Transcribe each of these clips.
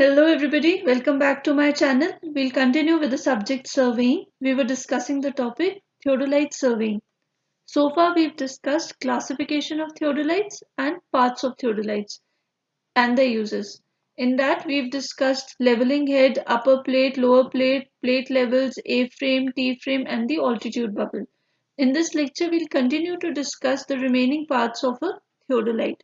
Hello everybody, welcome back to my channel. We'll continue with the subject surveying. We were discussing the topic theodolite surveying. So far we've discussed classification of theodolites and parts of theodolites and their uses. In that we've discussed leveling head, upper plate, lower plate, plate levels, A-frame, T-frame and the altitude bubble. In this lecture we'll continue to discuss the remaining parts of a theodolite.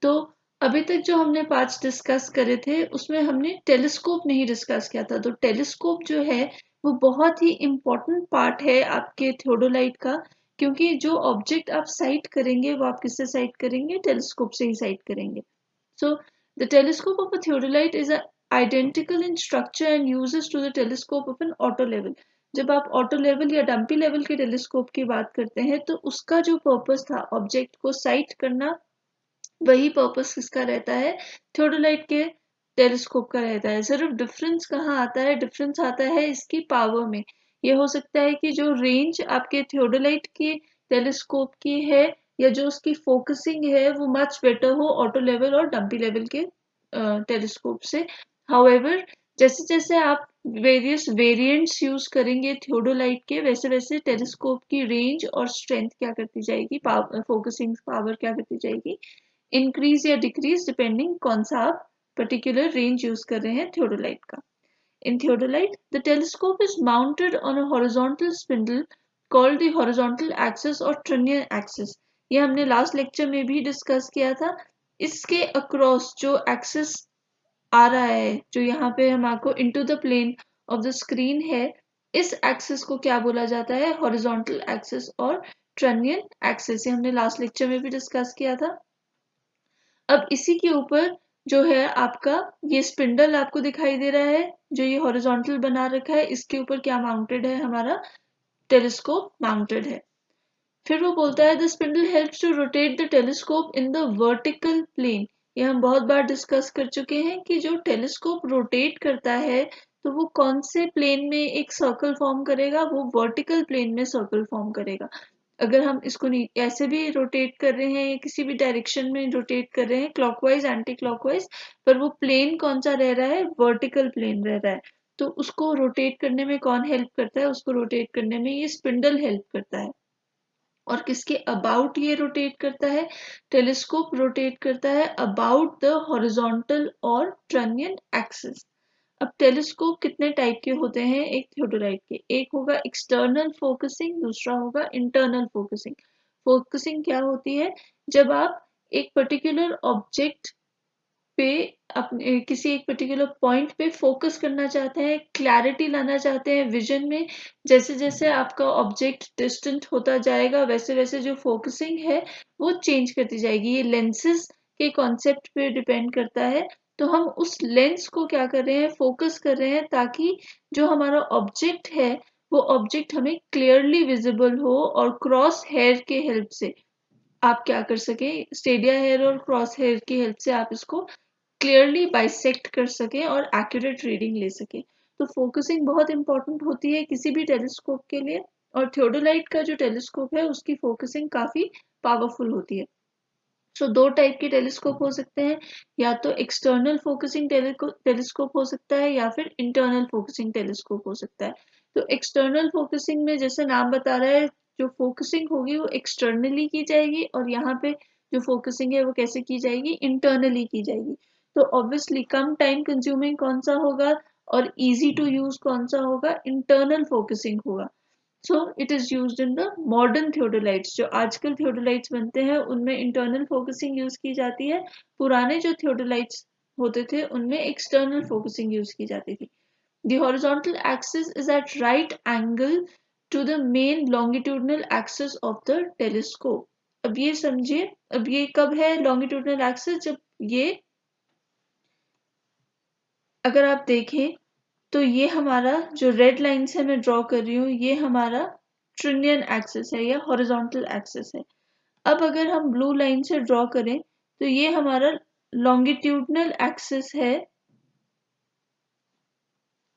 तो अभी तक जो हमने parts discuss करे थे उसमें हमने telescope नहीं डिस्कस किया था। तो टेलीस्कोप जो है वो बहुत ही इम्पोर्टेंट पार्ट है आपके थियोडोलाइट का, क्योंकि जो ऑब्जेक्ट आप साइट करेंगे वो आप किससे साइट करेंगे? टेलीस्कोप से ही साइट करेंगे। So the telescope of a theodolite is identical in structure and uses to the telescope of an auto level. जब आप ऑटो लेवल या डंपी लेवल के टेलीस्कोप की बात करते हैं तो उसका जो पर्पस था ऑब्जेक्ट को साइट करना, वही पर्पस किसका रहता है? थियोडोलाइट के टेलीस्कोप का रहता है। सिर्फ डिफरेंस कहाँ आता है? डिफरेंस आता है इसकी पावर में। ये हो सकता है कि जो रेंज आपके थियोडोलाइट के टेलीस्कोप की है या जो उसकी फोकसिंग है वो मच बेटर हो ऑटो लेवल और डंपी लेवल के टेलीस्कोप से। हाउएवर जैसे जैसे आप वेरियस वेरिएंट्स यूज करेंगे थियोडोलाइट के, वैसे वैसे टेलीस्कोप की रेंज और स्ट्रेंथ क्या करती जाएगी, फोकसिंग पावर क्या करती जाएगी, इंक्रीज या डिक्रीज डिपेंडिंग कौन सा आप पर्टिकुलर रेंज यूज कर रहे हैं थियोडोलाइट का। In theodolite, the telescope is mounted on a horizontal spindle called the horizontal axis or Trunnion axis. ये हमने लास्ट लेक्चर में भी डिस्कस किया था। इसके अक्रॉस जो एक्सिस आ रहा है, जो यहाँ पे हम आपको into the plane of the screen है, इस एक्सिस को क्या बोला जाता है? हॉरिजॉन्टल एक्सिस और ट्रनियन एक्सिस। ये हमने लास्ट लेक्चर में भी डिस्कस किया था। अब इसी के ऊपर जो है आपका ये स्पिंडल आपको दिखाई दे रहा है, जो ये हॉरिजॉन्टल बना रखा है, इसके ऊपर क्या माउंटेड है? हमारा टेलीस्कोप माउंटेड है। फिर वो बोलता है the spindle helps to rotate the telescope in the vertical plane. ये हम बहुत बार डिस्कस कर चुके हैं कि जो टेलीस्कोप रोटेट करता है तो वो कौन से प्लेन में एक सर्कल फॉर्म करेगा? वो वर्टिकल प्लेन में सर्कल फॉर्म करेगा। अगर हम इसको ऐसे भी रोटेट कर रहे हैं या किसी भी डायरेक्शन में रोटेट कर रहे हैं, क्लॉकवाइज एंटी क्लॉकवाइज, पर वो प्लेन कौन सा रह रहा है? वर्टिकल प्लेन रह रहा है। तो उसको रोटेट करने में कौन हेल्प करता है? उसको रोटेट करने में ये स्पिंडल हेल्प करता है। और किसके अबाउट ये रोटेट करता है? टेलीस्कोप रोटेट करता है अबाउट द हॉरिजॉन्टल और ट्रनियन एक्सिस। अब टेलीस्कोप कितने टाइप के होते हैं एक थियोडोलाइट के? एक होगा एक्सटर्नल फोकसिंग, दूसरा होगा इंटरनल फोकसिंग। फोकसिंग क्या होती है? जब आप एक पर्टिकुलर ऑब्जेक्ट पे अपने किसी एक पर्टिकुलर पॉइंट पे फोकस करना चाहते हैं, क्लैरिटी लाना चाहते हैं विजन में, जैसे जैसे आपका ऑब्जेक्ट डिस्टेंट होता जाएगा वैसे वैसे जो फोकसिंग है वो चेंज करती जाएगी। ये लेंसेज के कॉन्सेप्ट पे डिपेंड करता है। तो हम उस लेंस को क्या कर रहे हैं? फोकस कर रहे हैं ताकि जो हमारा ऑब्जेक्ट है वो ऑब्जेक्ट हमें क्लियरली विजिबल हो और क्रॉस हेयर के हेल्प से आप क्या कर सके, स्टेडिया हेयर और क्रॉस हेयर की हेल्प से आप इसको क्लियरली बाइसेक्ट कर सकें और एक्यूरेट रीडिंग ले सकें। तो फोकसिंग बहुत इंपॉर्टेंट होती है किसी भी टेलीस्कोप के लिए, और थियोडोलाइट का जो टेलीस्कोप है उसकी फोकसिंग काफी पावरफुल होती है। सो दो टाइप के टेलीस्कोप हो सकते हैं, या तो एक्सटर्नल फोकसिंग टेलीस्कोप हो सकता है या फिर इंटरनल फोकसिंग टेलीस्कोप हो सकता है। तो एक्सटर्नल फोकसिंग में जैसे नाम बता रहा है, जो फोकसिंग होगी वो एक्सटर्नली की जाएगी, और यहाँ पे जो फोकसिंग है वो कैसे की जाएगी? इंटरनली की जाएगी। तो ऑब्वियसली कम टाइम कंज्यूमिंग कौन सा होगा और इजी टू यूज कौन सा होगा? इंटरनल फोकसिंग होगा। So it is used in the modern theodolites. जो आजकल थियोडोलाइट्स बनते हैं उनमें इंटरनल फोकसिंग यूज की जाती है। पुराने जो थियोडोलाइट्स होते थे उनमें एक्सटर्नल फोकसिंग यूज की जाती थी। The horizontal axis is at right angle to the main longitudinal axis of the telescope. अब ये समझिए, अब ये कब है longitudinal axis? जब ये, अगर आप देखें तो ये हमारा जो रेड लाइन से मैं ड्रॉ कर रही हूँ ये हमारा ट्रिनियन एक्सिस है या हॉरिजॉन्टल एक्सिस है। अब अगर हम ब्लू लाइन से ड्रॉ करें तो ये हमारा लॉन्गिट्यूडनल एक्सिस है।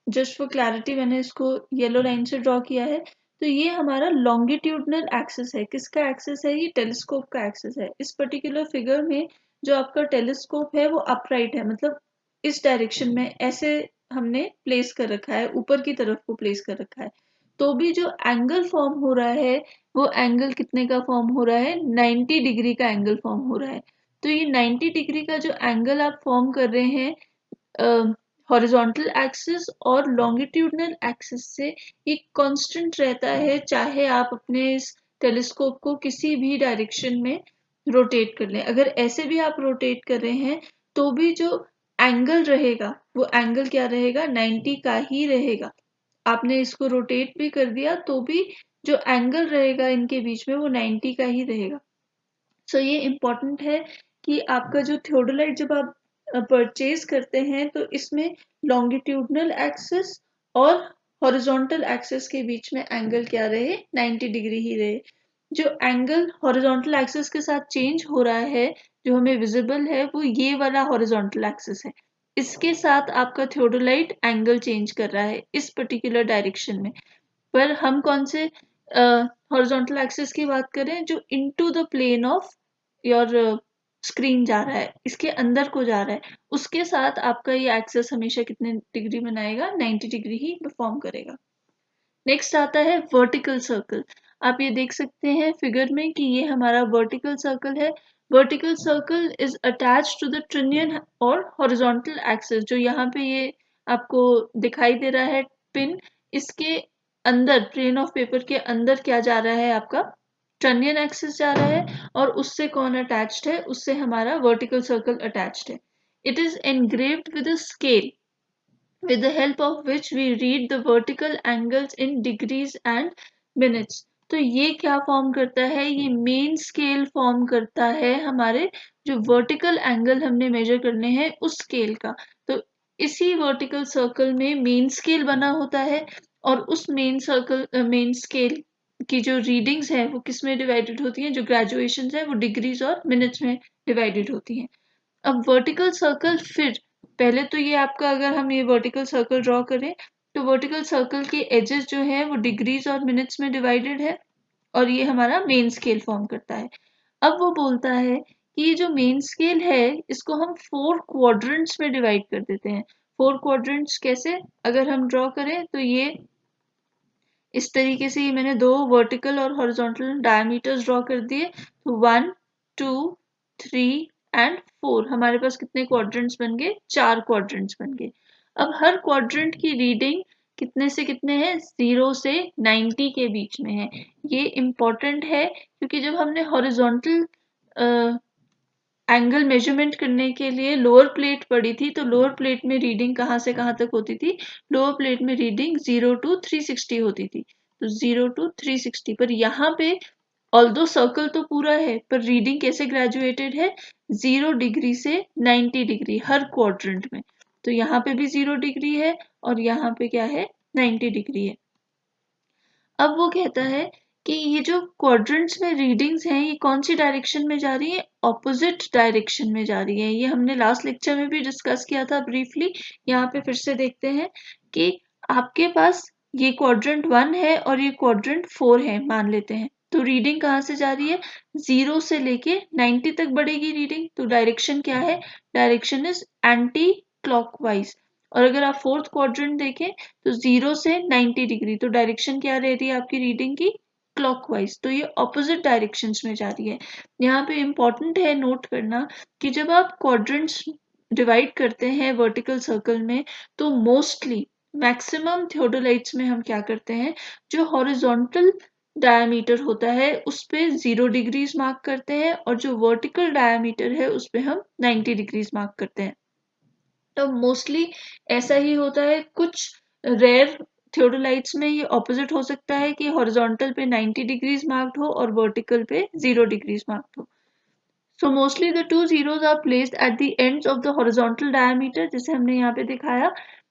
जस्ट फॉर क्लैरिटी मैंने इसको येलो लाइन से ड्रॉ किया है। तो ये हमारा लॉन्गिट्यूडनल एक्सिस है। किसका एक्सिस है? ये टेलीस्कोप का एक्सिस है। इस पर्टिकुलर फिगर में जो आपका टेलीस्कोप है वो अपराइट है, मतलब इस डायरेक्शन में ऐसे हमने प्लेस कर रखा है, ऊपर की तरफ को प्लेस कर रखा है, तो भी जो एंगल फॉर्म हो रहा है वो एंगल कितने का फॉर्म हो रहा है, 90 डिग्री का एंगल फॉर्म हो रहा है। तो ये 90 डिग्री का जो एंगल आप फॉर्म कर रहे हैं हॉरिजॉन्टल एक्सिस और लॉन्गिट्यूडनल एक्सिस से, ये कांस्टेंट रहता है, चाहे आप अपने इस टेलीस्कोप को किसी भी डायरेक्शन में रोटेट कर लें। अगर ऐसे भी आप रोटेट कर रहे हैं तो भी जो एंगल रहेगा वो एंगल क्या रहेगा, 90 का ही रहेगा। आपने इसको रोटेट भी कर दिया तो भी जो एंगल रहेगा इनके बीच में वो 90 का ही रहेगा। सो ये इम्पोर्टेंट है कि आपका जो थियोडोलाइट जब आप परचेज करते हैं तो इसमें लॉन्गिट्यूडनल एक्सिस और हॉरिजॉन्टल एक्सिस के बीच में एंगल क्या रहे, 90 डिग्री ही रहे। जो एंगल हॉरिजॉन्टल एक्सिस के साथ चेंज हो रहा है, जो हमें विजिबल है, वो ये वाला हॉरिजॉन्टल एक्सिस है। इसके साथ आपका थियोडोलाइट एंगल चेंज कर रहा है इस पर्टिकुलर डायरेक्शन में। पर हम कौन से हॉरिजॉन्टल एक्सिस की बात करें, जो into the plane of your screen जा रहा है, इसके अंदर को जा रहा है, उसके साथ आपका ये एक्सिस हमेशा कितने डिग्री बनाएगा, 90 डिग्री ही परफॉर्म करेगा। नेक्स्ट आता है वर्टिकल सर्कल। आप ये देख सकते हैं फिगर में कि ये हमारा वर्टिकल सर्कल है। Vertical circle is attached to the trunnion और हॉरिजॉन्टल एक्सिस। जो यहाँ पे ये आपको दिखाई दे रहा है पिन, इसके अंदर प्लेन ऑफ पेपर के अंदर क्या जा रहा है, आपका ट्रिनियन एक्सिस जा रहा है, और उससे कौन अटैच्ड है, उससे हमारा वर्टिकल सर्कल अटैच्ड है। It is engraved with a scale with the help of which we read the vertical angles in degrees and minutes। तो ये क्या फॉर्म करता है, ये मेन स्केल फॉर्म करता है हमारे जो वर्टिकल एंगल हमने मेजर करने हैं उस स्केल का। तो इसी वर्टिकल सर्कल में मेन स्केल बना होता है, और उस मेन स्केल की जो रीडिंग्स हैं वो किस में डिवाइडेड होती हैं, जो ग्रेजुएशन है वो डिग्रीज और मिनट्स में डिवाइडेड होती हैं। अब वर्टिकल सर्कल, फिर पहले तो ये आपका, अगर हम ये वर्टिकल सर्कल ड्रॉ करें तो वर्टिकल सर्कल के एजेस जो है वो डिग्रीज और मिनट्स में डिवाइडेड है, और ये हमारा मेन स्केल फॉर्म करता है। अब वो बोलता है कि ये जो मेन स्केल है इसको हम 4 क्वाड्रेंट्स में डिवाइड कर देते हैं। 4 क्वाड्रेंट्स कैसे, अगर हम ड्रॉ करें तो ये इस तरीके से, मैंने 2 वर्टिकल और हॉरिजॉन्टल डायमीटर्स ड्रॉ कर दिए। तो 1 2 3 एंड 4, हमारे पास कितने क्वाड्रेंट्स बन गए, 4 क्वाड्रेंट्स बन गए। अब हर क्वाड्रेंट की रीडिंग कितने से कितने हैं, 0 से 90 के बीच में है। ये इम्पोर्टेंट है क्योंकि जब हमने हॉरिजॉन्टल एंगल मेजरमेंट करने के लिए लोअर प्लेट पड़ी थी, तो लोअर प्लेट में रीडिंग कहाँ से कहाँ तक होती थी, लोअर प्लेट में रीडिंग 0 to 360 होती थी। तो 0 to 360, पर यहाँ पे ऑल्दो सर्कल तो पूरा है पर रीडिंग कैसे ग्रेजुएटेड है, 0 डिग्री से 90 डिग्री हर क्वाड्रेंट में। तो यहाँ पे भी 0 डिग्री है और यहाँ पे क्या है, 90 डिग्री है। अब वो कहता है कि ये जो क्वाड्रेंट्स में रीडिंग्स हैं ये कौन सी डायरेक्शन में जा रही है, ऑपोजिट डायरेक्शन में जा रही है। ये हमने लास्ट लेक्चर में भी डिस्कस किया था ब्रीफली, यहाँ पे फिर से देखते हैं कि आपके पास ये क्वाड्रेंट 1 है और ये क्वाड्रेंट 4 है मान लेते हैं। तो रीडिंग कहाँ से जा रही है, 0 से लेके 90 तक बढ़ेगी रीडिंग। तो डायरेक्शन क्या है, डायरेक्शन इज एंटी क्लॉकवाइज। और अगर आप फोर्थ क्वाड्रेंट देखें तो 0 से 90 डिग्री, तो डायरेक्शन क्या रह रही है आपकी रीडिंग की, क्लॉकवाइज। तो ये ऑपोजिट डायरेक्शंस में जा रही है। यहाँ पे इम्पोर्टेंट है नोट करना कि जब आप क्वाड्रेंट्स डिवाइड करते हैं वर्टिकल सर्कल में, तो मोस्टली मैक्सिमम थियोडोलाइट्स में हम क्या करते हैं, जो हॉरिजॉन्टल डायमीटर होता है उस पे 0 डिग्रीज मार्क करते हैं, और जो वर्टिकल डायमीटर है उस पे हम 90 डिग्रीज मार्क करते हैं। तो मोस्टली ऐसा ही होता है। कुछ रेयर थियोडोलाइट्स में ये ऑपोजिट हो सकता है कि हॉरिजॉन्टल पे 90 डिग्रीज मार्क्ड हो और वर्टिकल पे 0 डिग्रीज मार्क्ड हो। So mostly the two zeros are placed at the ends of the horizontal diameter, जैसे हमने यहाँ पे दिखाया,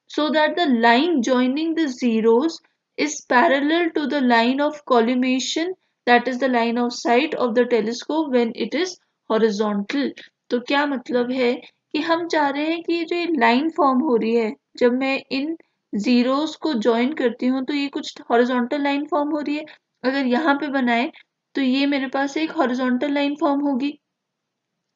so that the line joining the zeros is parallel to the line of collimation, that is the line of sight of the telescope when it is horizontal। तो क्या मतलब है कि हम चाह रहे हैं कि जो ये लाइन फॉर्म हो रही है, जब मैं इन जीरोस को ज्वाइन करती हूँ तो ये कुछ हॉरिजॉन्टल लाइन फॉर्म हो रही है। अगर यहाँ पे बनाए तो ये मेरे पास एक हॉरिजॉन्टल लाइन फॉर्म होगी।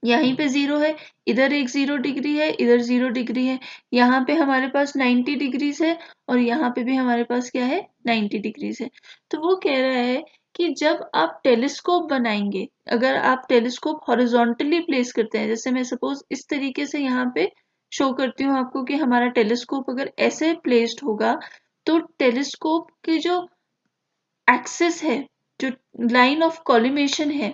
यहीं पे 0 है, इधर एक 0 डिग्री है, इधर 0 डिग्री है, यहाँ पे हमारे पास 90 डिग्रीज है और यहाँ पे भी हमारे पास क्या है 90 डिग्रीज है। तो वो कह रहा है कि जब आप टेलीस्कोप बनाएंगे, अगर आप टेलीस्कोप हॉरिजॉन्टली प्लेस करते हैं, जैसे मैं सपोज इस तरीके से यहाँ पे शो करती हूँ आपको कि हमारा टेलीस्कोप अगर ऐसे प्लेस्ड होगा तो टेलीस्कोप की जो एक्सिस है, जो लाइन ऑफ कॉलिमेशन है,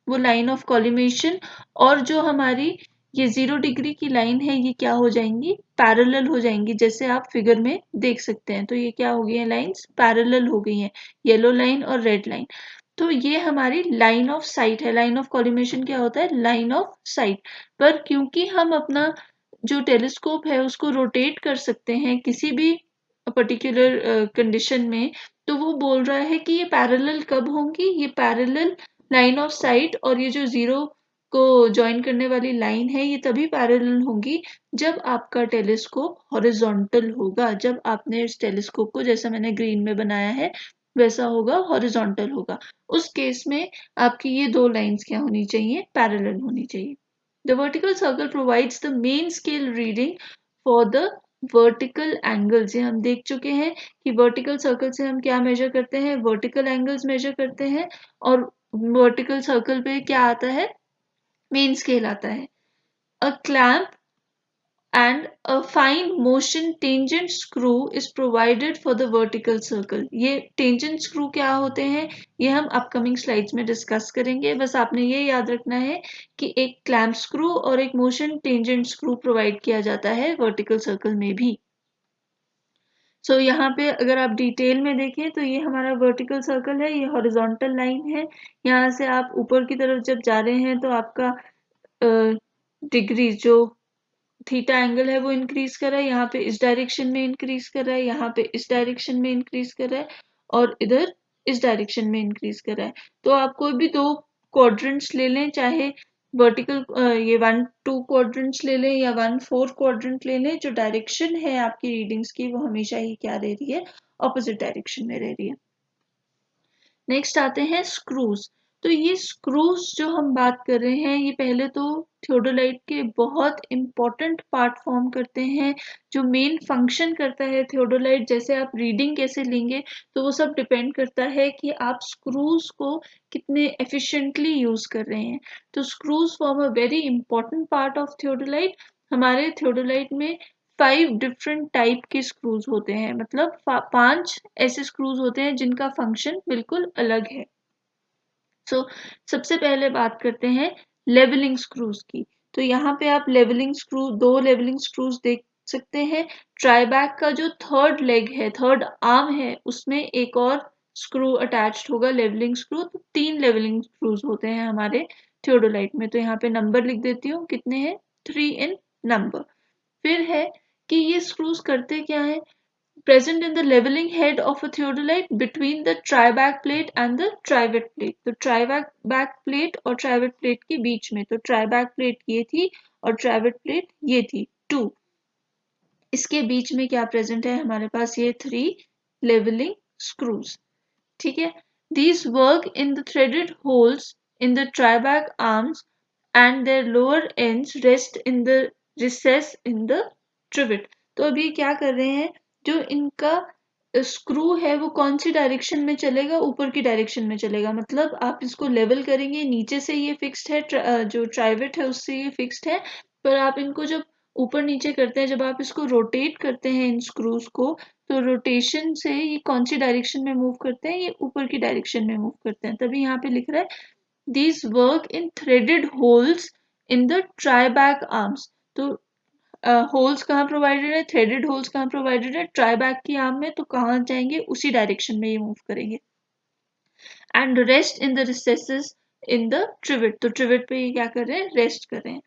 वो लाइन ऑफ कॉलिमेशन और जो हमारी ये 0 डिग्री की लाइन है ये क्या हो जाएंगी, पैरेलल हो जाएंगी, जैसे आप फिगर में देख सकते हैं। तो ये क्या हो गई है, लाइंस पैरेलल हो गई हैं, येलो लाइन और रेड लाइन। तो ये हमारी लाइन ऑफ साइट है। लाइन ऑफ कॉलिमेशन क्या होता है, लाइन ऑफ साइट। पर क्योंकि हम अपना जो टेलीस्कोप है उसको रोटेट कर सकते हैं किसी भी पर्टिकुलर कंडीशन में, तो वो बोल रहा है कि ये पैरेलल कब होंगी, ये पैरेलल लाइन ऑफ साइट और ये जो 0 को ज्वाइन करने वाली लाइन है ये तभी पैरेलल होंगी जब आपका टेलीस्कोप हॉरिजॉन्टल होगा। जब आपने इस टेलीस्कोप को, जैसा मैंने ग्रीन में बनाया है वैसा होगा, हॉरिजॉन्टल होगा। उस केस में आपकी ये दो लाइंस क्या होनी चाहिए, पैरेलल होनी चाहिए। The vertical circle provides the main scale reading for the vertical angles. ये हम देख चुके हैं कि वर्टिकल सर्कल से हम क्या मेजर करते हैं, वर्टिकल एंगल्स मेजर करते हैं। और वर्टिकल सर्कल पे क्या आता है, मेन स्केल आता है। अ clamp and a fine motion tangent screw is provided for the vertical circle। ये tangent screw क्या होते हैं ये हम अपकमिंग स्लाइड्स में डिस्कस करेंगे। बस आपने ये याद रखना है कि एक क्लैंप स्क्रू और एक मोशन टेंजेंट स्क्रू प्रोवाइड किया जाता है वर्टिकल सर्कल में भी। सो यहाँ पे अगर आप डिटेल में देखें तो ये हमारा वर्टिकल सर्कल है, ये हॉरिजॉन्टल लाइन है। यहाँ से आप ऊपर की तरफ जब जा रहे हैं तो आपका डिग्री जो थीटा एंगल है वो इंक्रीज कर रहा है, यहाँ पे इस डायरेक्शन में इंक्रीज कर रहा है, यहाँ पे इस डायरेक्शन में इंक्रीज कर रहा है और इधर इस डायरेक्शन में इंक्रीज कर रहा है। तो आप कोई भी दो क्वाड्रेंट्स ले लें, चाहे वर्टिकल ये 1-2 क्वाड्रेंट्स ले लें या 1-4 क्वाड्रेंट ले लें, जो डायरेक्शन है आपकी रीडिंग्स की वो हमेशा ही क्या रह रही है, ऑपोजिट डायरेक्शन में रह रही है। नेक्स्ट आते हैं स्क्रूज। तो ये स्क्रूज जो हम बात कर रहे हैं ये पहले तो थियोडोलाइट के बहुत इंपॉर्टेंट पार्ट फॉर्म करते हैं। जो मेन फंक्शन करता है थियोडोलाइट, जैसे आप रीडिंग कैसे लेंगे तो वो सब डिपेंड करता है कि आप स्क्रूज को कितने एफिशिएंटली यूज कर रहे हैं। तो screws form a very important part of theodolite. हमारे थियोडोलाइट में 5 डिफरेंट टाइप के स्क्रूज होते हैं, मतलब 5 ऐसे स्क्रूज होते हैं जिनका फंक्शन बिल्कुल अलग है। सबसे पहले बात करते हैं लेवलिंग स्क्रूज की। तो यहाँ पे आप लेवलिंग स्क्रू, 2 लेवलिंग स्क्रूज देख सकते हैं। ट्राईबैक का जो थर्ड लेग है, थर्ड आर्म है, उसमें एक और स्क्रू अटैच्ड होगा, लेवलिंग स्क्रू। तो 3 लेवलिंग स्क्रूज होते हैं हमारे थियोडोलाइट में। तो यहाँ पे नंबर लिख देती हूँ कितने हैं, 3 इन नंबर। फिर है कि ये स्क्रूज करते क्या है, present in the leveling head of a theodolite between the triback plate and the trivet plate। तो triback plate और trivet plate के बीच में, तो triback plate ये थी और trivet plate ये थी 2। इसके बीच में क्या प्रेजेंट है हमारे पास, ये 3 leveling screws। ठीक है। These work in the threaded holes in the triback arms and their lower ends rest in the recess in the trivet। तो अब ये क्या कर रहे हैं, जो इनका स्क्रू है वो कौन सी डायरेक्शन में चलेगा, ऊपर की डायरेक्शन में चलेगा। मतलब आप इसको लेवल करेंगे, नीचे से ये फिक्स्ड है, जो ट्राइवेट है उससे ये फिक्स्ड है, पर आप इनको जब ऊपर नीचे करते हैं, जब आप इसको रोटेट करते हैं इन स्क्रूज को, तो रोटेशन से ये कौन सी डायरेक्शन में मूव करते हैं, ये ऊपर की डायरेक्शन में मूव करते हैं। तभी यहाँ पे लिख रहा है these work in threaded holes in the tribrach arms. तो होल्स कहाँ प्रोवाइडेड है, थ्रेडेड होल्स कहाँ प्रोवाइडेड है, ट्राईबैक की आर्म में, तो कहाँ जाएंगे, उसी डायरेक्शन में ये मूव करेंगे। And rest in the recesses in the trivet. तो ट्रिवेट पे ये क्या कर रहे हैं, रेस्ट कर रहे हैं।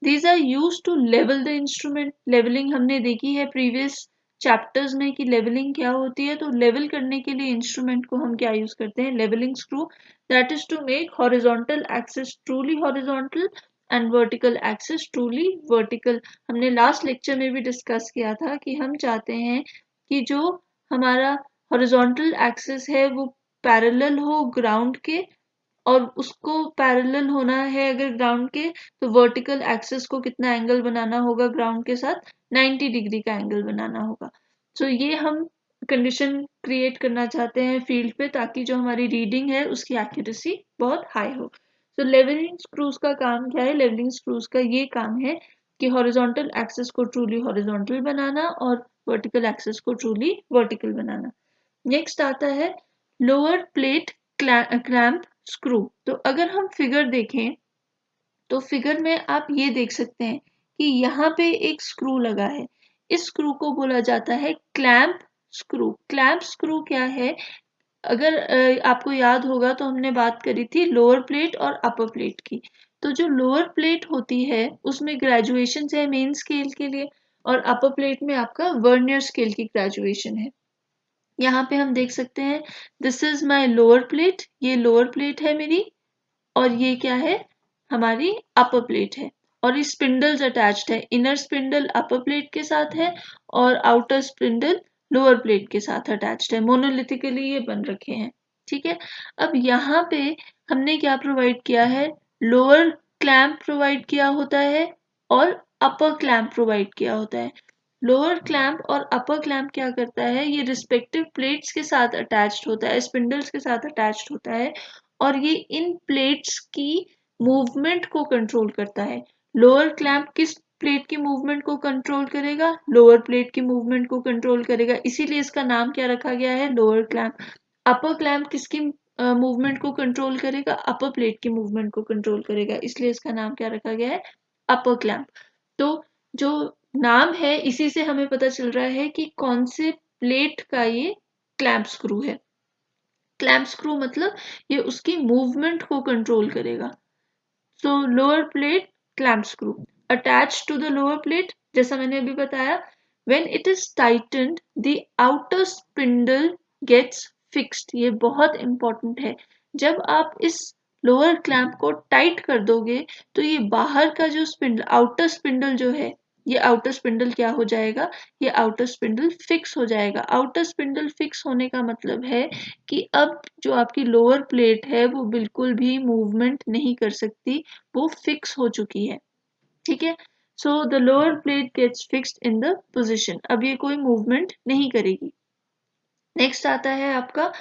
These are used to level the instrument। Levelling हमने देखी है प्रीवियस चैप्टर्स में कि लेवलिंग क्या होती है। तो लेवल करने के लिए इंस्ट्रूमेंट को हम क्या यूज करते हैं, levelling screw. That is to make horizontal axis truly horizontal and vertical axis truly vertical. हमने लास्ट लेक्चर में भी डिस्कस किया था कि हम चाहते हैं कि जो हमारा हॉरिजॉन्टल एक्सिस है वो पैरेलल हो ग्राउंड के, और उसको पैरेलल होना है अगर ग्राउंड के, तो वर्टिकल एक्सिस को कितना एंगल बनाना होगा ग्राउंड के साथ, 90 डिग्री का एंगल बनाना होगा। सो ये हम कंडीशन क्रिएट करना चाहते हैं फील्ड पे, ताकि जो हमारी रीडिंग है उसकी एक्यूरेसी बहुत हाई हो। तो लेवलिंग स्क्रूज का काम क्या है? लेवलिंग स्क्रूज का ये काम है कि हॉरिजॉन्टल एक्सिस को ट्रूली हॉरिजॉन्टल बनाना और वर्टिकल एक्सिस को ट्रूली वर्टिकल बनाना। नेक्स्ट आता है लोअर प्लेट क्लैंप स्क्रू। तो अगर हम फिगर देखें तो फिगर में आप ये देख सकते हैं कि यहाँ पे एक स्क्रू लगा है। इस स्क्रू को बोला जाता है क्लैंप स्क्रू। क्लैंप स्क्रू क्या है? अगर आपको याद होगा तो हमने बात करी थी लोअर प्लेट और अपर प्लेट की। तो जो लोअर प्लेट होती है उसमें ग्रेजुएशन है मेन स्केल के लिए, और अपर प्लेट में आपका वर्नियर स्केल की ग्रेजुएशन है। यहाँ पे हम देख सकते हैं this is my lower plate, ये लोअर प्लेट है मेरी, और ये क्या है? हमारी अपर प्लेट है। और ये स्पिंडल्स अटैच्ड है, इनर स्पिंडल अपर प्लेट के साथ है और आउटर स्पिंडल लोअर प्लेट के साथ अटैच्ड है। मोनोलिथिकली ये बन रखे हैं, ठीक है। अब यहाँ पे हमने क्या प्रोवाइड किया है? लोअर क्लैंप प्रोवाइड किया होता है और अपर क्लैंप प्रोवाइड किया होता है। लोअर क्लैंप और अपर क्लैंप क्या करता है? ये रिस्पेक्टिव प्लेट्स के साथ अटैच्ड होता है, स्पिंडल्स के साथ अटैच्ड होता है, और ये इन प्लेट्स की मूवमेंट को कंट्रोल करता है। लोअर क्लैंप किस प्लेट की मूवमेंट को कंट्रोल करेगा? लोअर प्लेट की मूवमेंट को कंट्रोल करेगा, इसीलिए इसका नाम क्या रखा गया है? Lower clamp. अपर क्लैंप किसकी मूवमेंट को कंट्रोल करेगा? अपर प्लेट की मूवमेंट को कंट्रोल करेगा, इसलिए इसका नाम क्या रखा गया है? Upper clamp. तो जो नाम है इसी से हमें पता चल रहा है कि कौन से प्लेट का ये क्लैंप स्क्रू है। क्लैंप स्क्रू मतलब ये उसकी मूवमेंट को कंट्रोल करेगा। So lower plate clamp screw attach to the lower plate, जैसा मैंने अभी बताया, when it is tightened the outer spindle gets fixed. ये बहुत इंपॉर्टेंट है। जब आप इस लोअर क्लैंप को टाइट कर दोगे तो ये बाहर का जो स्पिंडल, आउटर स्पिंडल जो है, ये आउटर स्पिंडल क्या हो जाएगा? ये आउटर स्पिंडल फिक्स हो जाएगा। आउटर स्पिंडल फिक्स होने का मतलब है कि अब जो आपकी लोअर प्लेट है वो बिल्कुल भी मूवमेंट नहीं कर सकती, वो फिक्स हो चुकी है, ठीक है। So the lower plate gets fixed in the position, अब ये कोई मूवमेंट नहीं करेगी। नेक्स्ट आता है आपका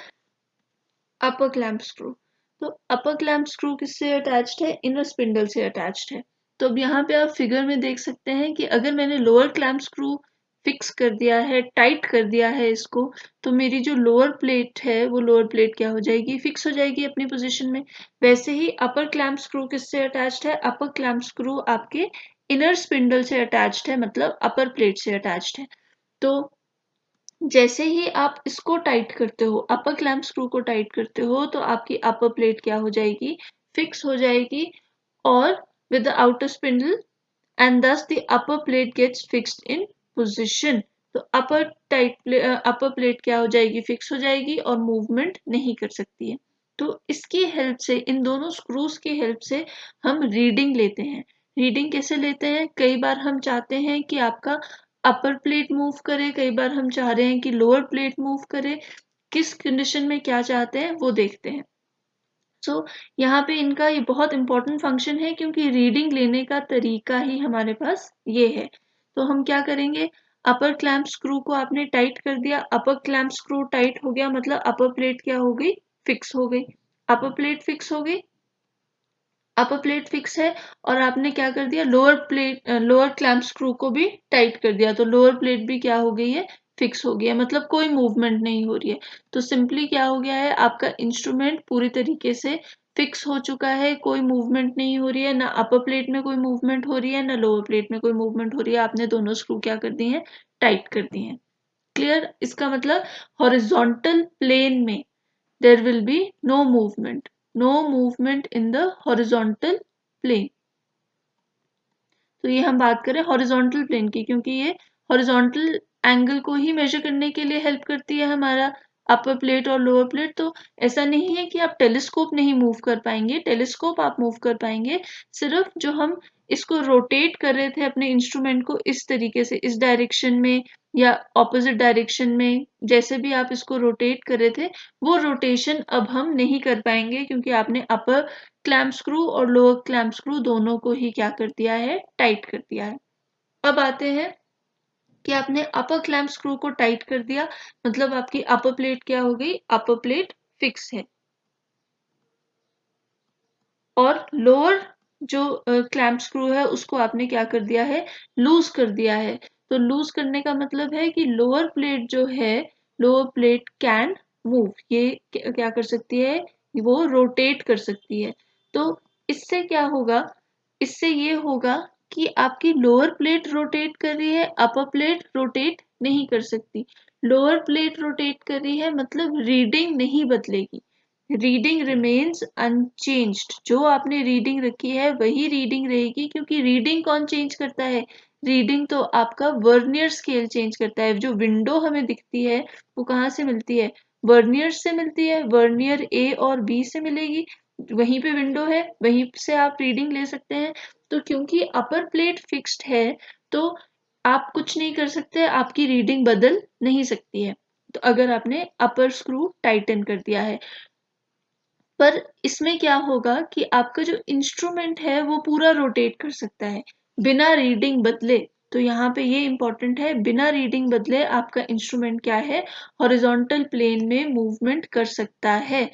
अपर क्लैंप स्क्रू। तो अपर क्लैंप स्क्रू किससे अटैच्ड है? इनर स्पिंडल से अटैच्ड है। तो अब यहाँ पे आप फिगर में देख सकते हैं कि अगर मैंने लोअर क्लैंप स्क्रू फिक्स कर दिया है, टाइट कर दिया है इसको, तो मेरी जो लोअर प्लेट है वो लोअर प्लेट क्या हो जाएगी? फिक्स हो जाएगी अपनी पोजीशन में। वैसे ही अपर क्लैंप स्क्रू किससे अटैच्ड है? अपर क्लैंप स्क्रू आपके इनर स्पिंडल से अटैच्ड है, मतलब अपर प्लेट से अटैच्ड है। तो जैसे ही आप इसको टाइट करते हो, अपर क्लैंप स्क्रू को टाइट करते हो, तो आपकी अपर प्लेट क्या हो जाएगी? फिक्स हो जाएगी, और with the outer spindle, and thus the upper plate gets fixed in position. तो अपर प्लेट क्या हो जाएगी? फिक्स हो जाएगी और मूवमेंट नहीं कर सकती है। तो इसकी हेल्प से, इन दोनों स्क्रूज की हेल्प से हम रीडिंग लेते हैं। रीडिंग कैसे लेते हैं? कई बार हम चाहते हैं कि आपका अपर प्लेट मूव करे, कई बार हम चाह रहे हैं कि लोअर प्लेट मूव करे। किस कंडीशन में क्या चाहते हैं वो देखते हैं। सो यहाँ पे इनका ये बहुत इंपॉर्टेंट फंक्शन है, क्योंकि रीडिंग लेने का तरीका ही हमारे पास ये है। तो हम क्या करेंगे? अपर क्लैंप स्क्रू को आपने टाइट कर दिया, अपर क्लैंप स्क्रू टाइट हो गया, मतलब अपर प्लेट क्या हो गई? फिक्स हो गई। अपर प्लेट फिक्स हो गई, अपर प्लेट फिक्स है, और आपने क्या कर दिया? लोअर क्लैंप स्क्रू को भी टाइट कर दिया, तो लोअर प्लेट भी क्या हो गई है? फिक्स हो गया, मतलब कोई मूवमेंट नहीं हो रही है। तो सिंपली क्या हो गया है? आपका इंस्ट्रूमेंट पूरी तरीके से फिक्स हो चुका है, कोई मूवमेंट नहीं हो रही है, ना अपर प्लेट में कोई मूवमेंट हो रही है, ना लोअर प्लेट में कोई मूवमेंट हो रही है। आपने दोनों स्क्रू क्या कर दी है? टाइट कर दी है। क्लियर? इसका मतलब हॉरिजॉन्टल प्लेन में there will be no movement in the horizontal plane। तो ये हम बात करें हॉरिजॉन्टल प्लेन की, क्योंकि ये हॉरिजॉन्टल एंगल को ही मेजर करने के लिए हेल्प करती है हमारा अपर प्लेट और लोअर प्लेट। तो ऐसा नहीं है कि आप टेलीस्कोप नहीं मूव कर पाएंगे, टेलीस्कोप आप मूव कर पाएंगे, सिर्फ जो हम इसको रोटेट कर रहे थे अपने इंस्ट्रूमेंट को इस तरीके से, इस डायरेक्शन में या ऑपोजिट डायरेक्शन में, जैसे भी आप इसको रोटेट कर रहे थे वो रोटेशन अब हम नहीं कर पाएंगे, क्योंकि आपने अपर क्लैंप स्क्रू और लोअर क्लैंप स्क्रू दोनों को ही क्या कर दिया है, टाइट कर दिया है। अब आते हैं कि आपने अपर क्लैंप स्क्रू को टाइट कर दिया, मतलब आपकी अपर प्लेट क्या हो गई, अपर प्लेट फिक्स है। और लोअर जो क्लैंप स्क्रू है उसको आपने क्या कर दिया है, लूज कर दिया है। तो लूज करने का मतलब है कि लोअर प्लेट जो है, लोअर प्लेट कैन मूव, ये क्या कर सकती है, वो रोटेट कर सकती है। तो इससे क्या होगा, इससे ये होगा कि आपकी लोअर प्लेट रोटेट कर रही है, अपर प्लेट रोटेट नहीं कर सकती। लोअर प्लेट रोटेट कर रही है मतलब रीडिंग नहीं बदलेगी, रीडिंग रिमेन्स अनचेंज्ड। जो आपने रीडिंग रखी है वही रीडिंग रहेगी, क्योंकि रीडिंग कौन चेंज करता है, रीडिंग तो आपका वर्नियर स्केल चेंज करता है। जो विंडो हमें दिखती है वो कहाँ से मिलती है, वर्नियर से मिलती है, वर्नियर ए और बी से मिलेगी, वहीं पे विंडो है, वहीं से आप रीडिंग ले सकते हैं। तो क्योंकि अपर प्लेट फिक्स्ड है तो आप कुछ नहीं कर सकते, आपकी रीडिंग बदल नहीं सकती है। तो अगर आपने अपर स्क्रू टाइटन कर दिया है, पर इसमें क्या होगा कि आपका जो इंस्ट्रूमेंट है वो पूरा रोटेट कर सकता है बिना रीडिंग बदले। तो यहाँ पे ये इंपॉर्टेंट है, बिना रीडिंग बदले आपका इंस्ट्रूमेंट क्या है, हॉरिजॉन्टल प्लेन में मूवमेंट कर सकता है।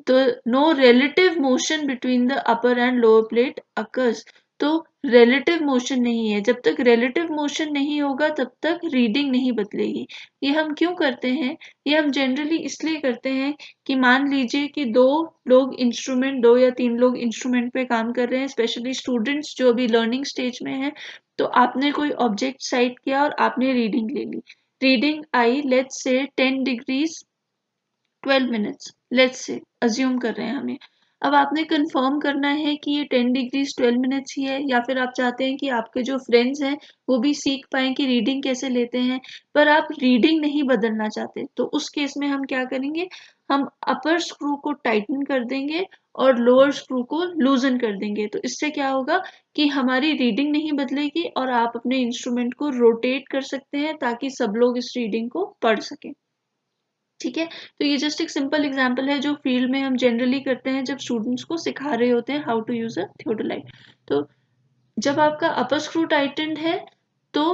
तो no relative motion between the upper and lower plate occurs. तो रिलेटिव मोशन नहीं है, जब तक रिलेटिव मोशन नहीं होगा तब तक रीडिंग नहीं बदलेगी। ये हम क्यों करते हैं, ये हम जनरली इसलिए करते हैं कि मान लीजिए कि दो या तीन लोग इंस्ट्रूमेंट पे काम कर रहे हैं, स्पेशली स्टूडेंट्स जो अभी लर्निंग स्टेज में हैं। तो आपने कोई ऑब्जेक्ट साइट किया और आपने रीडिंग ले ली, reading I let's say 10 degrees 12 minutes, let's say assume कर रहे हैं हमें। अब आपने कंफर्म करना है कि ये 10 डिग्रीज 12 मिनट्स ही है, या फिर आप चाहते हैं कि आपके जो फ्रेंड्स हैं वो भी सीख पाएं कि रीडिंग कैसे लेते हैं, पर आप रीडिंग नहीं बदलना चाहते। तो उस केस में हम क्या करेंगे, हम अपर स्क्रू को टाइटन कर देंगे और लोअर स्क्रू को लूजन कर देंगे। तो इससे क्या होगा कि हमारी रीडिंग नहीं बदलेगी और आप अपने इंस्ट्रूमेंट को रोटेट कर सकते हैं ताकि सब लोग इस रीडिंग को पढ़ सकें। ठीक है, तो ये जस्ट एक सिंपल एग्जांपल है जो फील्ड में हम जनरली करते हैं जब स्टूडेंट्स को सिखा रहे होते हैं how to use a theodolite. तो जब आपका अपर स्क्रू टाइटन्ड है तो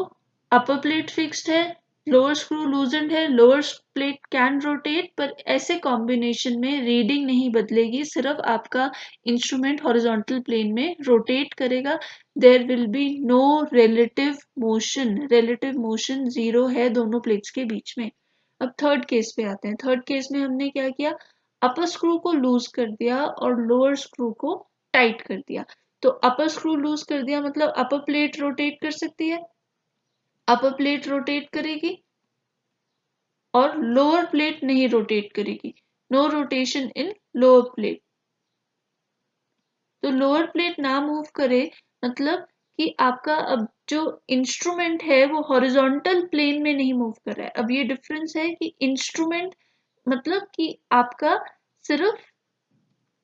अपर प्लेट फिक्स्ड है, लोअर स्क्रू लूजन्ड है, लोअर प्लेट कैन रोटेट, पर ऐसे कॉम्बिनेशन में रीडिंग नहीं बदलेगी, सिर्फ आपका इंस्ट्रूमेंट हॉरिजॉन्टल प्लेन में रोटेट करेगा। There will be no relative motion, relative motion zero है दोनों प्लेट्स के बीच में। अब थर्ड केस पे आते हैं, थर्ड केस में हमने क्या किया, अपर स्क्रू को लूज कर दिया और लोअर स्क्रू को टाइट कर दिया। तो अपर स्क्रू लूज कर दिया मतलब अपर प्लेट रोटेट कर सकती है, अपर प्लेट रोटेट करेगी और लोअर प्लेट नहीं रोटेट करेगी, no rotation in lower plate. तो लोअर प्लेट ना मूव करे मतलब कि आपका अब जो इंस्ट्रूमेंट है वो हॉरिजॉन्टल प्लेन में नहीं मूव कर रहा है। अब ये डिफरेंस है कि इंस्ट्रूमेंट मतलब कि आपका सिर्फ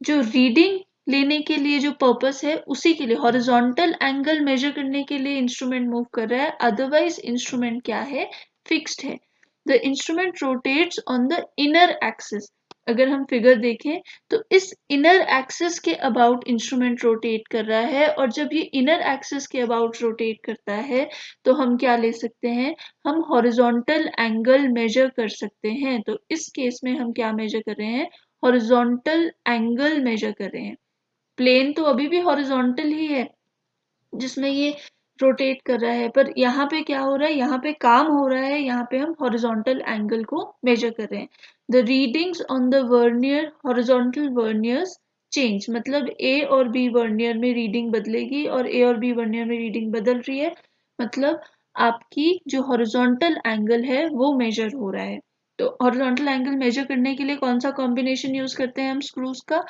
जो रीडिंग लेने के लिए जो पर्पस है उसी के लिए, हॉरिजॉन्टल एंगल मेजर करने के लिए इंस्ट्रूमेंट मूव कर रहा है, अदरवाइज इंस्ट्रूमेंट क्या है, फिक्स्ड है। The instrument rotates on the inner axis. अगर हम फिगर देखें तो इस इनर एक्सिस के अबाउट इंस्ट्रूमेंट रोटेट कर रहा है, और जब ये इनर एक्सिस के अबाउट रोटेट करता है तो हम क्या ले सकते हैं, हम हॉरिजॉन्टल एंगल मेजर कर सकते हैं। तो इस केस में हम क्या मेजर कर रहे हैं, हॉरिजॉन्टल एंगल मेजर कर रहे हैं। प्लेन तो अभी भी हॉरिजॉन्टल ही है जिसमें ये रोटेट कर रहा है, पर यहाँ पे क्या हो रहा है, यहाँ पे काम हो रहा है, यहाँ पे हम हॉरिजॉन्टल एंगल को मेजर कर रहे हैं। The readings on the vernier horizontal verniers change, मतलब ए और बी वर्नियर में रीडिंग बदलेगी और ए और बी वर्नियर में रीडिंग बदल रही है, मतलब आपकी जो हॉरिजॉन्टल एंगल है वो मेजर हो रहा है। तो हॉरिजॉन्टल एंगल मेजर करने के लिए कौन सा कॉम्बिनेशन यूज करते हैं हम स्क्रूज का,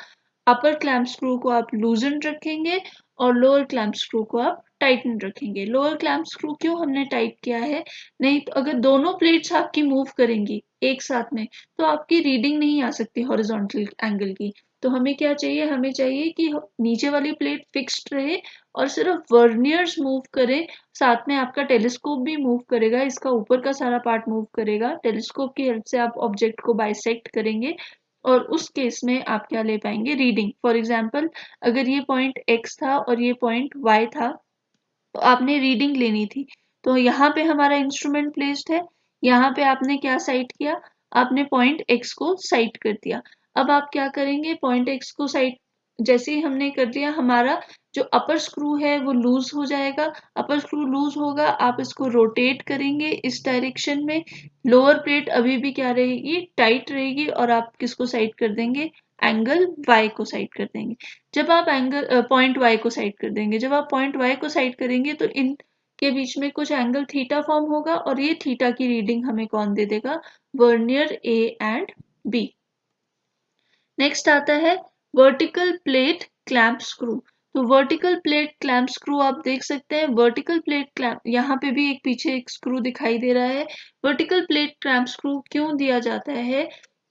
अपर क्लैंप स्क्रू को आप लूजन रखेंगे और लोअर क्लैंप स्क्रू को आप टाइटन रखेंगे। लोअर क्लैंप स्क्रू क्यों हमने टाइट किया है, नहीं तो अगर दोनों प्लेट्स आपकी मूव करेंगी एक साथ में तो आपकी रीडिंग नहीं आ सकती हॉरिजॉन्टल एंगल की। तो हमें क्या चाहिए, हमें चाहिए कि नीचे वाली प्लेट फिक्स्ड रहे और सिर्फ वर्नियर्स मूव करें, साथ में आपका टेलीस्कोप भी मूव करेगा, इसका ऊपर का सारा पार्ट मूव करेगा। टेलीस्कोप की हेल्प से आप ऑब्जेक्ट को बाइसेक्ट करेंगे और उस केस में आप क्या ले पाएंगे, रीडिंग। फॉर एग्जाम्पल अगर ये पॉइंट x था और ये पॉइंट y था, तो आपने रीडिंग लेनी थी। तो यहाँ पे हमारा इंस्ट्रूमेंट प्लेस्ड है, यहाँ पे आपने क्या साइट किया, आपने पॉइंट x को साइट कर दिया। अब आप क्या करेंगे, पॉइंट x को साइट जैसे ही हमने कर दिया, हमारा जो अपर स्क्रू है वो लूज हो जाएगा। अपर स्क्रू लूज होगा, आप इसको रोटेट करेंगे इस डायरेक्शन में। लोअर प्लेट अभी भी क्या रहेगी, टाइट रहेगी, और आप किसको साइट कर देंगे, एंगल y को साइट कर देंगे। जब आप एंगल पॉइंट y को साइड कर देंगे, जब आप पॉइंट y को साइड करेंगे तो इन के बीच में कुछ एंगल थीटा फॉर्म होगा, और ये थीटा की रीडिंग हमें कौन दे देगा, vernier A and B. Next आता है वर्टिकल प्लेट क्लैंप स्क्रू। तो वर्टिकल प्लेट क्लैंप स्क्रू आप देख सकते हैं, वर्टिकल प्लेट क्लैंप, यहाँ पे भी एक पीछे एक स्क्रू दिखाई दे रहा है। वर्टिकल प्लेट क्लैंप स्क्रू क्यों दिया जाता है,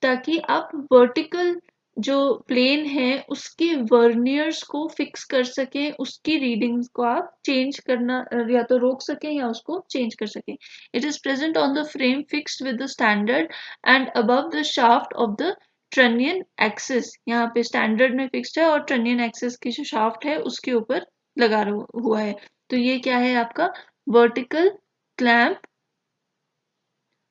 ताकि आप वर्टिकल जो प्लेन है उसके वर्नियर्स को फिक्स कर सकें, उसकी रीडिंग्स को आप चेंज करना या तो रोक सकें या उसको चेंज कर सकें। It is present on the frame fixed with the standard and above the shaft of the trunnion axis. यहाँ पे स्टैंडर्ड में फिक्स्ड है और ट्रनियन एक्सिस की जो शाफ्ट है उसके ऊपर लगा हुआ है। तो ये क्या है आपका वर्टिकल क्लैंप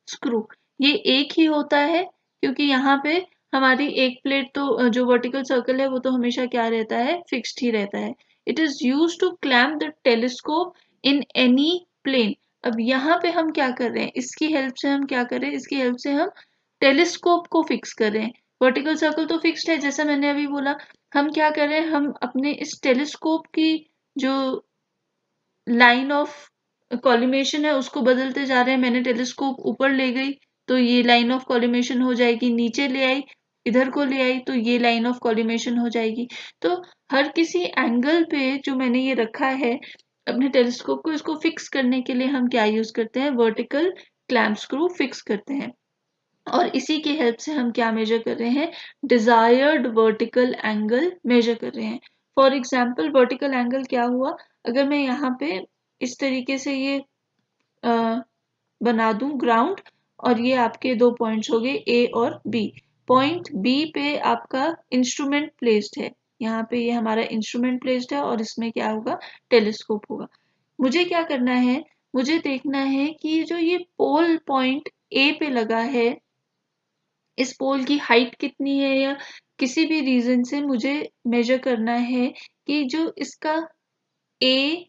स्क्रू। ये एक ही होता है क्योंकि यहाँ पे हमारी एक प्लेट तो जो वर्टिकल सर्कल है वो तो हमेशा क्या रहता है, फिक्स्ड ही रहता है। It is use to clamp the telescope in any plane. अब यहाँ पे हम क्या कर रहे हैं, इसकी हेल्प से हम क्या कर रहे हैं, इसकी हेल्प से हम टेलीस्कोप को फिक्स कर रहे हैं। वर्टिकल सर्कल तो फिक्स्ड है जैसा मैंने अभी बोला, हम क्या कर रहे हैं, हम अपने इस टेलीस्कोप की जो लाइन ऑफ कॉलिमेशन है उसको बदलते जा रहे हैं। मैंने टेलीस्कोप ऊपर ले गई तो ये लाइन ऑफ कॉलिमेशन हो जाएगी, नीचे ले आई, इधर को ले आई तो ये लाइन ऑफ कॉलिमेशन हो जाएगी। तो हर किसी एंगल पे जो मैंने ये रखा है अपने टेलीस्कोप को, इसको फिक्स करने के लिए हम क्या यूज करते हैं, वर्टिकल क्लैंप स्क्रू फिक्स करते हैं। और इसी की हेल्प से हम क्या मेजर कर रहे हैं, डिजायर्ड वर्टिकल एंगल मेजर कर रहे हैं। फॉर एग्जाम्पल वर्टिकल एंगल क्या हुआ, अगर मैं यहाँ पे इस तरीके से ये बना दूं ग्राउंड, और ये आपके दो पॉइंट्स हो गए ए और बी। पॉइंट बी पे आपका इंस्ट्रूमेंट प्लेस्ड है, यहाँ पे ये हमारा इंस्ट्रूमेंट प्लेस्ड है और इसमें क्या होगा, टेलीस्कोप होगा। मुझे क्या करना है, मुझे देखना है कि जो ये पोल पॉइंट ए पे लगा है, इस पोल की हाइट कितनी है, या किसी भी रीजन से मुझे मेजर करना है कि जो इसका ए,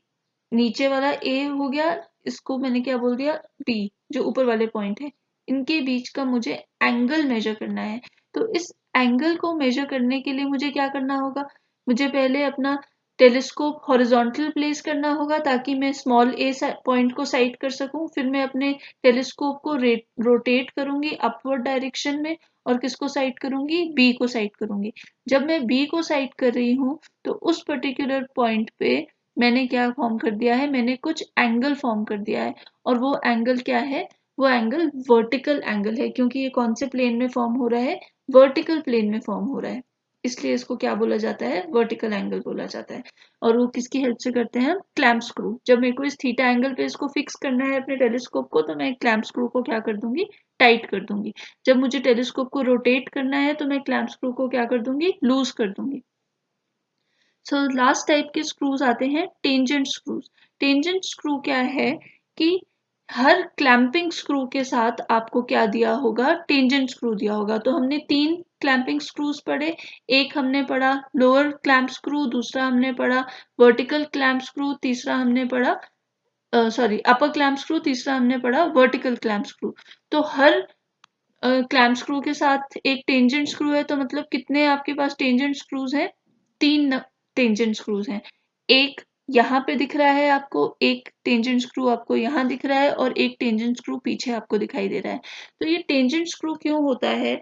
नीचे वाला ए हो गया, इसको मैंने क्या बोल दिया, बी, जो ऊपर वाले पॉइंट है, इनके बीच का मुझे एंगल मेजर करना है। तो इस एंगल को मेजर करने के लिए मुझे क्या करना होगा, मुझे पहले अपना टेलीस्कोप हॉरिजॉन्टल प्लेस करना होगा ताकि मैं स्मॉल ए पॉइंट को साइट कर सकूं। फिर मैं अपने टेलीस्कोप को रोटेट करूंगी अपवर्ड डायरेक्शन में, और किसको साइट करूंगी, बी को साइट करूंगी। जब मैं बी को साइट कर रही हूँ तो उस पर्टिकुलर पॉइंट पे मैंने क्या फॉर्म कर दिया है, मैंने कुछ एंगल फॉर्म कर दिया है, और वो एंगल क्या है, वो एंगल वर्टिकल एंगल है, क्योंकि ये कौन से प्लेन में फॉर्म हो रहा है, वर्टिकल प्लेन में फॉर्म हो रहा है, इसलिए इसको क्या बोला जाता है, वर्टिकल एंगल बोला जाता है। और वो किसकी हेल्प से करते हैं, क्लैंप स्क्रू। जब मेरे को इस थीटा एंगल पे इसको फिक्स करना है अपने टेलीस्कोप को, तो मैं क्लैंप स्क्रू को क्या कर दूंगी, टाइट कर दूंगी। जब मुझे टेलीस्कोप को रोटेट करना है तो मैं क्लैंप स्क्रू को क्या कर दूंगी, लूज कर दूंगी। सो लास्ट टाइप के स्क्रूज आते हैं टेंजेंट स्क्रूज। टेंजेंट स्क्रू क्या है कि हर क्लैंपिंग स्क्रू के साथ आपको क्या दिया होगा, टेंजेंट स्क्रू दिया होगा। तो हमने तीन क्लैंपिंग स्क्रूज पढ़े, एक हमने पढ़ा लोअर क्लैंप स्क्रू, दूसरा हमने पढ़ा वर्टिकल क्लैंप स्क्रू, तीसरा हमने पढ़ा सॉरी अपर क्लैंप स्क्रू, तीसरा हमने पढ़ा वर्टिकल क्लैंप स्क्रू। तो हर क्लैंप स्क्रू के साथ एक टेंजेंट स्क्रू है, तो मतलब कितने आपके पास टेंजेंट स्क्रूज हैं, तीन टेंजेंट स्क्रूज हैं। एक यहाँ पे दिख रहा है आपको, एक टेंजेंट स्क्रू आपको यहाँ दिख रहा है, और एक टेंजेंट स्क्रू पीछे आपको दिखाई दे रहा है। तो ये टेंजेंट स्क्रू क्यों होता है,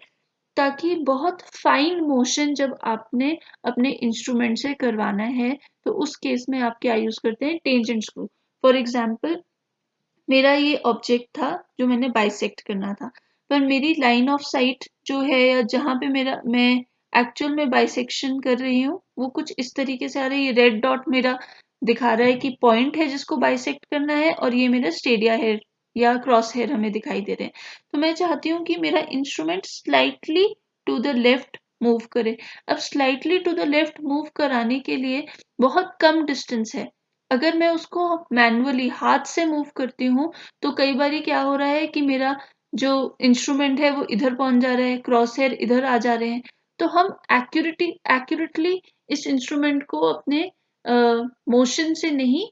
ताकि बहुत फाइन मोशन जब आपने अपने इंस्ट्रूमेंट से करवाना है तो उस केस में आप क्या यूज करते हैं, टेंजेंट स्क्रू। फॉर एग्जाम्पल मेरा ये ऑब्जेक्ट था जो मैंने बाइसेक्ट करना था, पर मेरी लाइन ऑफ साइट जो है, या जहाँ पे मेरा मैं एक्चुअल में बाइसेक्शन कर रही हूँ वो कुछ इस तरीके से आ रही है। रेड डॉट मेरा दिखा रहा है कि पॉइंट है जिसको बाइसेक्ट करना है, और ये मेरा स्टेडिया हेयर या क्रॉस हेयर हमें दिखाई दे रहे हैं। तो मैं चाहती हूँ कि मेरा instrument slightly to the left move करे। अब slightly to the left move कराने के लिए बहुत कम डिस्टेंस है। अगर मैं उसको मैनुअली हाथ से मूव करती हूँ तो कई बार क्या हो रहा है कि मेरा जो इंस्ट्रूमेंट है वो इधर पहुंच जा रहा है, क्रॉस हेयर इधर आ जा रहे हैं। तो हम एक्यूरेटली इस इंस्ट्रूमेंट को अपने मोशन से नहीं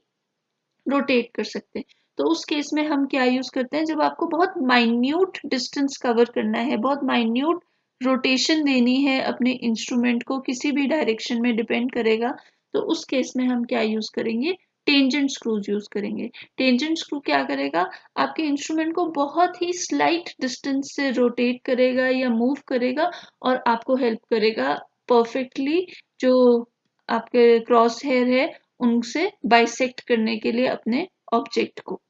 रोटेट कर सकते। तो उस केस में हम क्या यूज करते हैं, जब आपको बहुत माइन्यूट डिस्टेंस कवर करना है, बहुत माइन्यूट रोटेशन देनी है अपने इंस्ट्रूमेंट को, किसी भी डायरेक्शन में डिपेंड करेगा, तो उस केस में हम क्या यूज करेंगे, टेंजेंट स्क्रूज यूज करेंगे। टेंजेंट स्क्रू क्या करेगा, आपके इंस्ट्रूमेंट को बहुत ही स्लाइट डिस्टेंस से रोटेट करेगा या मूव करेगा, और आपको हेल्प करेगा परफेक्टली जो आपके क्रॉस हेयर है उनसे बाइसेक्ट करने के लिए अपने ऑब्जेक्ट को।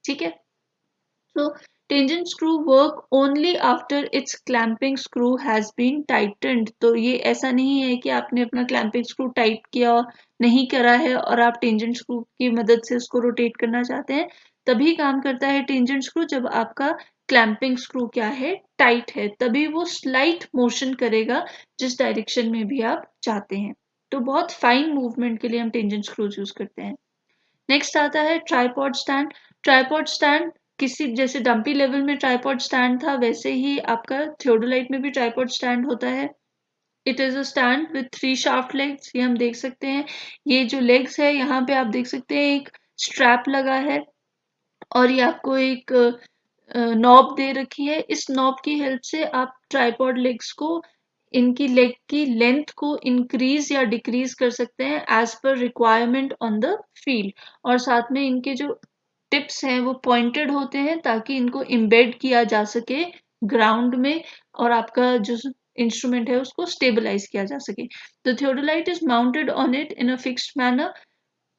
ठीक है, so tangent screw work only after its clamping screw has been tightened। तो ये ऐसा नहीं है कि आपने अपना clamping screw टाइट किया नहीं करा है और आप tangent screw की मदद से उसको रोटेट करना चाहते हैं। तभी काम करता है tangent screw जब आपका clamping screw क्या है, टाइट है, तभी वो स्लाइट मोशन करेगा जिस डायरेक्शन में भी आप चाहते हैं। तो बहुत फाइन मूवमेंट के लिए हम टेंजेंट स्क्रूज यूज करते हैं। नेक्स्ट आता है ट्राइपॉड स्टैंड। ट्राइपॉड स्टैंड किसी जैसे डंपी लेवल में ट्राइपॉड स्टैंड था, वैसे ही आपका थियोडोलाइट में भी ट्राइपॉड स्टैंड होता है। It is a stand with 3 shaft legs, ये हम देख सकते हैं। ये जो लेग्स है यहाँ पे आप देख सकते हैं एक स्ट्रैप लगा है, और ये आपको एक नॉब दे रखी है। इस नॉब की हेल्प से आप ट्राइपॉड लेग्स को, इनकी लेग की लेंथ को इंक्रीज या डिक्रीज कर सकते हैं as per requirement on the field. और साथ में इनके जो टिप्स हैं वो पॉइंटेड होते हैं ताकि इनको इम्बेड किया जा सके ग्राउंड में, और आपका जो इंस्ट्रूमेंट है उसको स्टेबलाइज किया जा सके। The theodolite is mounted on it in a fixed manner.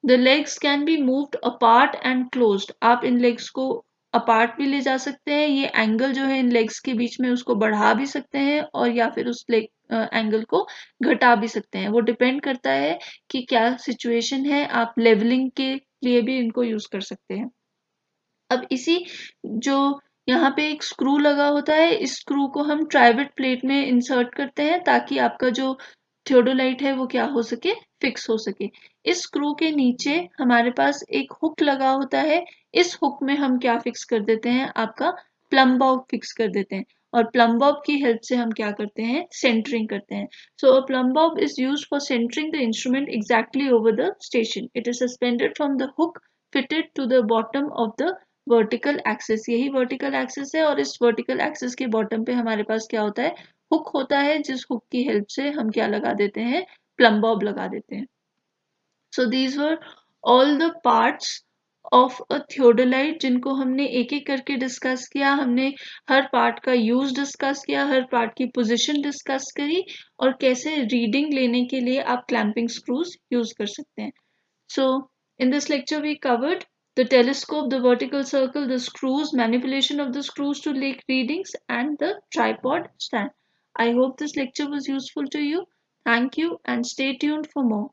The legs can be moved apart and closed. आप इन लेग्स को अपार्ट भी ले जा सकते हैं, ये एंगल जो है इन लेग्स के बीच में उसको बढ़ा भी सकते हैं, और या फिर उस लेग एंगल को घटा भी सकते हैं। वो डिपेंड करता है कि क्या सिचुएशन है, आप लेवलिंग के लिए भी इनको यूज कर सकते हैं। अब इसी जो यहाँ पे एक स्क्रू लगा होता है, इस स्क्रू को हम ट्राइवेट प्लेट में इंसर्ट करते हैं ताकि आपका जो थियोडोलाइट है वो क्या हो सके, फिक्स हो सके। इस स्क्रू के नीचे हमारे पास एक हुक लगा होता है। इस हुक में हम क्या फिक्स कर देते हैं, आपका प्लम बॉब फिक्स कर देते हैं, और प्लम बॉब की हेल्प से हम क्या करते हैं, सेंटरिंग करते हैं। So a plumb bob is used for centering the instrument exactly over the station. It is suspended from the hook fitted to the bottom of the vertical axis. यही vertical axis है, और इस vertical axis के bottom पे हमारे पास क्या होता है, हुक होता है, जिस हुक की हेल्प से हम क्या लगा देते हैं, प्लम बॉब लगा देते हैं। So these were all the parts of a theodolite जिनको हमने एक एक करके डिस्कस किया। हमने हर पार्ट का यूज डिस्कस किया, हर पार्ट की पोजिशन डिस्कस करी, और कैसे रीडिंग लेने के लिए आप क्लैंपिंग स्क्रूज यूज कर सकते हैं। So, in this lecture, we covered the telescope, the vertical circle, the screws, manipulation of the screws to take readings, and the tripod stand. I hope this lecture was useful to you. Thank you, and stay tuned for more.